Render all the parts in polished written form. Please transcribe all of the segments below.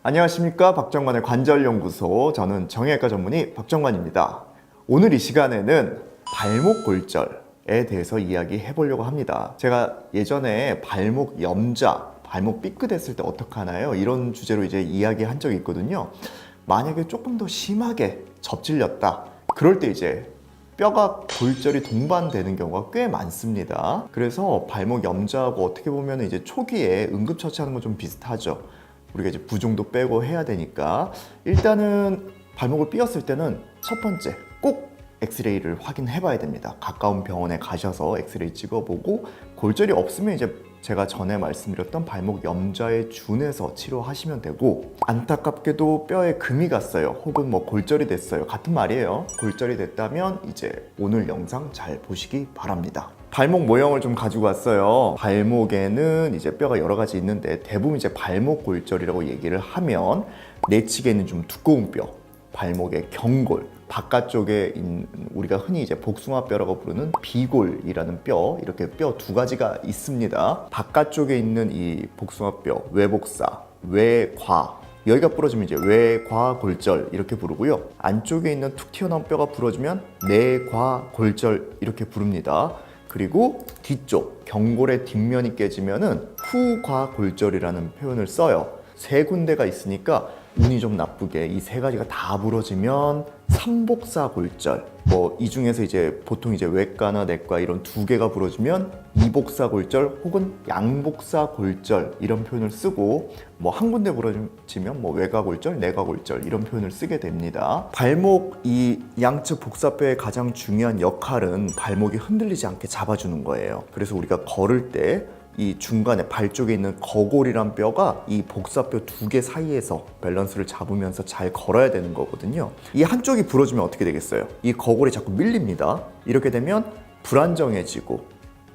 안녕하십니까, 박정관의 관절연구소. 저는 정형외과 전문의 박정관입니다. 오늘 이 시간에는 발목 골절에 대해서 이야기해 보려고 합니다. 제가 예전에 발목 염좌, 발목 삐끗했을 때 어떡하나요? 이런 주제로 이제 이야기한 적이 있거든요. 만약에 조금 더 심하게 접질렸다, 그럴 때 이제 뼈가 골절이 동반되는 경우가 꽤 많습니다. 그래서 발목 염좌하고 어떻게 보면 이제 초기에 응급처치하는 건 좀 비슷하죠. 우리가 이제 부종도 빼고 해야 되니까 일단은 발목을 삐었을 때는 첫 번째 꼭 엑스레이를 확인해 봐야 됩니다. 가까운 병원에 가셔서 엑스레이 찍어보고 골절이 없으면 이제 제가 전에 말씀드렸던 발목 염좌에 준해서 치료하시면 되고, 안타깝게도 뼈에 금이 갔어요, 혹은 뭐 골절이 됐어요, 같은 말이에요. 골절이 됐다면 이제 오늘 영상 잘 보시기 바랍니다. 발목 모형을 좀 가지고 왔어요. 발목에는 이제 뼈가 여러 가지 있는데 대부분 이제 발목 골절이라고 얘기를 하면 내측에 있는 좀 두꺼운 뼈, 발목의 경골, 바깥쪽에 있는 우리가 흔히 이제 복숭아뼈라고 부르는 비골이라는 뼈, 이렇게 뼈 두 가지가 있습니다. 바깥쪽에 있는 이 복숭아뼈, 외복사, 외과, 여기가 부러지면 이제 외과골절 이렇게 부르고요. 안쪽에 있는 툭 튀어나온 뼈가 부러지면 내과골절 이렇게 부릅니다. 그리고 뒤쪽 경골의 뒷면이 깨지면은 후과골절이라는 표현을 써요. 세 군데가 있으니까 운이 좀 나쁘게 이 세 가지가 다 부러지면 삼복사골절, 뭐 이 중에서 이제 보통 이제 외과나 내과 이런 두 개가 부러지면 이복사골절 혹은 양복사골절 이런 표현을 쓰고, 뭐 한 군데 부러지면 뭐 외과골절, 내과골절 이런 표현을 쓰게 됩니다. 발목 이 양측 복사뼈의 가장 중요한 역할은 발목이 흔들리지 않게 잡아주는 거예요. 그래서 우리가 걸을 때 이 중간에 발 쪽에 있는 거골이란 뼈가 이 복사뼈 두 개 사이에서 밸런스를 잡으면서 잘 걸어야 되는 거거든요. 이 한쪽이 부러지면 어떻게 되겠어요? 이 거골이 자꾸 밀립니다. 이렇게 되면 불안정해지고,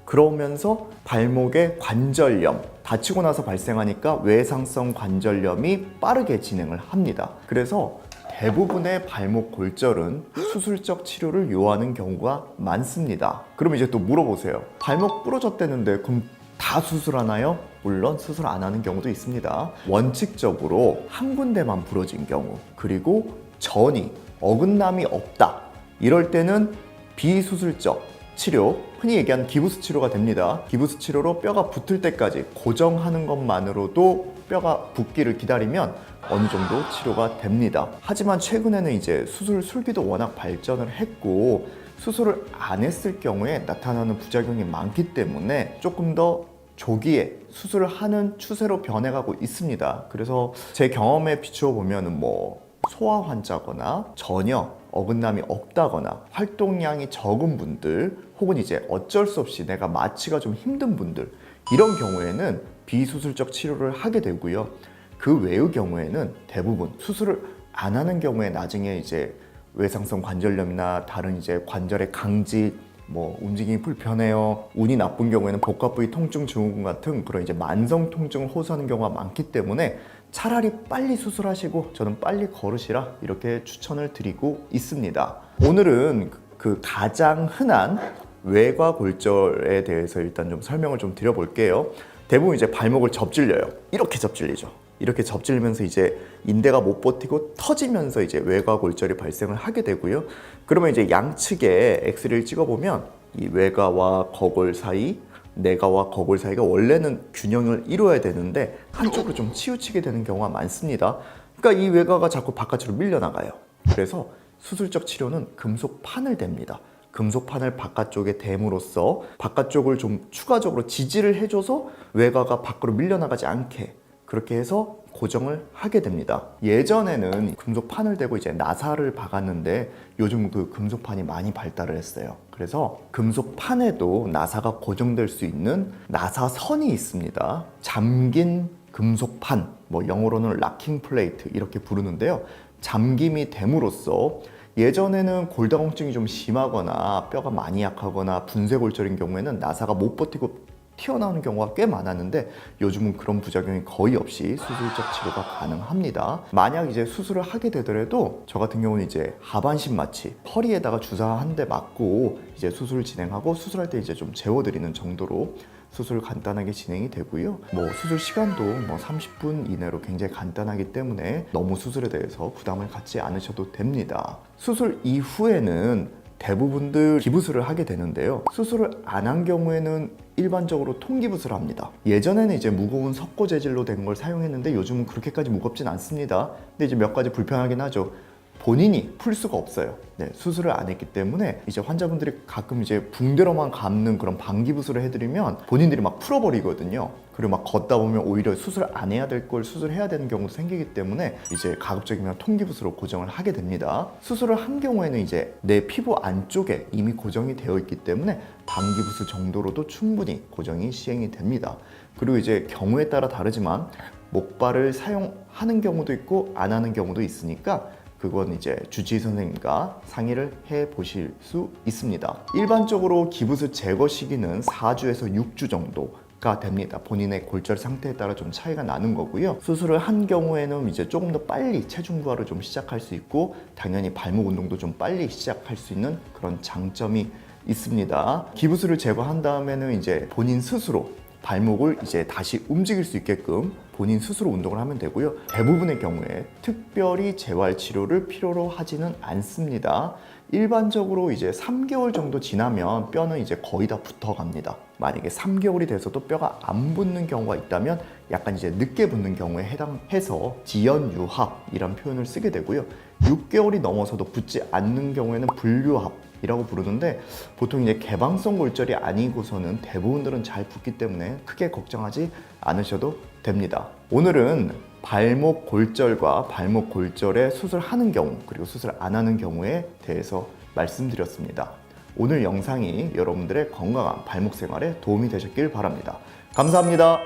그러면서 발목에 관절염, 다치고 나서 발생하니까 외상성 관절염이 빠르게 진행을 합니다. 그래서 대부분의 발목 골절은 수술적 치료를 요하는 경우가 많습니다. 그럼 이제 또 물어보세요. 발목 부러졌다는데 그럼 다 수술하나요? 물론 수술 안 하는 경우도 있습니다. 원칙적으로 한 군데만 부러진 경우, 그리고 전이 어긋남이 없다, 이럴 때는 비수술적 치료, 흔히 얘기하는 기부스 치료가 됩니다. 기부스 치료로 뼈가 붙을 때까지 고정하는 것만으로도 뼈가 붓기를 기다리면 어느 정도 치료가 됩니다. 하지만 최근에는 이제 수술 술기도 워낙 발전을 했고, 수술을 안 했을 경우에 나타나는 부작용이 많기 때문에 조금 더 조기에 수술을 하는 추세로 변해가고 있습니다. 그래서 제 경험에 비추어 보면 뭐 소아 환자거나 전혀 어긋남이 없다거나 활동량이 적은 분들, 혹은 이제 어쩔 수 없이 내가 마취가 좀 힘든 분들, 이런 경우에는 비수술적 치료를 하게 되고요. 그 외의 경우에는 대부분 수술을 안 하는 경우에 나중에 이제 외상성 관절염이나 다른 이제 관절의 강직, 뭐 움직임이 불편해요, 운이 나쁜 경우에는 복합 부위 통증 증후군 같은 그런 이제 만성 통증을 호소하는 경우가 많기 때문에 차라리 빨리 수술하시고 저는 빨리 걸으시라 이렇게 추천을 드리고 있습니다. 오늘은 그 가장 흔한 외과골절에 대해서 일단 좀 설명을 좀 드려볼게요. 대부분 이제 발목을 접질려요. 이렇게 접질리죠. 이렇게 접질리면서 이제 인대가 못 버티고 터지면서 이제 외과골절이 발생을 하게 되고요. 그러면 이제 양측에 엑스레이를 찍어보면 이 외과와 거골 사이, 내과와 거골 사이가 원래는 균형을 이루어야 되는데 한쪽으로 좀 치우치게 되는 경우가 많습니다. 그러니까 이 외과가 자꾸 바깥으로 밀려나가요. 그래서 수술적 치료는 금속판을 댑니다. 금속판을 바깥쪽에 댐으로써 바깥쪽을 좀 추가적으로 지지를 해줘서 외과가 밖으로 밀려나가지 않게 그렇게 해서 고정을 하게 됩니다. 예전에는 금속판을 대고 이제 나사를 박았는데 요즘 그 금속판이 많이 발달을 했어요. 그래서 금속판에도 나사가 고정될 수 있는 나사선이 있습니다. 잠긴 금속판, 뭐 영어로는 락킹 플레이트 이렇게 부르는데요. 잠김이 됨으로써 예전에는 골다공증이 좀 심하거나 뼈가 많이 약하거나 분쇄골절인 경우에는 나사가 못 버티고 튀어나오는 경우가 꽤 많았는데 요즘은 그런 부작용이 거의 없이 수술적 치료가 가능합니다. 만약 이제 수술을 하게 되더라도 저 같은 경우는 이제 하반신 마취, 허리에다가 주사 한 대 맞고 이제 수술을 진행하고 수술할 때 이제 좀 재워드리는 정도로 수술 간단하게 진행이 되고요. 뭐 수술 시간도 뭐 30분 이내로 굉장히 간단하기 때문에 너무 수술에 대해서 부담을 갖지 않으셔도 됩니다. 수술 이후에는 대부분들 기부술을 하게 되는데요. 수술을 안 한 경우에는 일반적으로 통기부술을 합니다. 예전에는 이제 무거운 석고 재질로 된 걸 사용했는데 요즘은 그렇게까지 무겁진 않습니다. 근데 이제 몇 가지 불편하긴 하죠. 본인이 풀 수가 없어요. 네, 수술을 안 했기 때문에 이제 환자분들이 가끔 이제 붕대로만 감는 그런 방기부술을 해드리면 본인들이 막 풀어버리거든요. 그리고 막 걷다 보면 오히려 수술 안 해야 될 걸 수술해야 되는 경우도 생기기 때문에 이제 가급적이면 통기부술로 고정을 하게 됩니다. 수술을 한 경우에는 이제 내 피부 안쪽에 이미 고정이 되어 있기 때문에 방기부술 정도로도 충분히 고정이 시행이 됩니다. 그리고 이제 경우에 따라 다르지만 목발을 사용하는 경우도 있고 안 하는 경우도 있으니까 그건 이제 주치의 선생님과 상의를 해 보실 수 있습니다. 일반적으로 기부술 제거 시기는 4주에서 6주 정도가 됩니다. 본인의 골절 상태에 따라 좀 차이가 나는 거고요. 수술을 한 경우에는 이제 조금 더 빨리 체중 부하를 좀 시작할 수 있고 당연히 발목 운동도 좀 빨리 시작할 수 있는 그런 장점이 있습니다. 기부술을 제거한 다음에는 이제 본인 스스로 발목을 이제 다시 움직일 수 있게끔 본인 스스로 운동을 하면 되고요. 대부분의 경우에 특별히 재활 치료를 필요로 하지는 않습니다. 일반적으로 이제 3개월 정도 지나면 뼈는 이제 거의 다 붙어 갑니다. 만약에 3개월이 돼서도 뼈가 안 붙는 경우가 있다면 약간 이제 늦게 붙는 경우에 해당해서 지연유합이란 표현을 쓰게 되고요. 6개월이 넘어서도 붙지 않는 경우에는 불유합 이라고 부르는데 보통 이제 개방성 골절이 아니고서는 대부분들은 잘 붙기 때문에 크게 걱정하지 않으셔도 됩니다. 오늘은 발목 골절과 발목 골절에 수술하는 경우 그리고 수술 안 하는 경우에 대해서 말씀드렸습니다. 오늘 영상이 여러분들의 건강한 발목 생활에 도움이 되셨길 바랍니다. 감사합니다.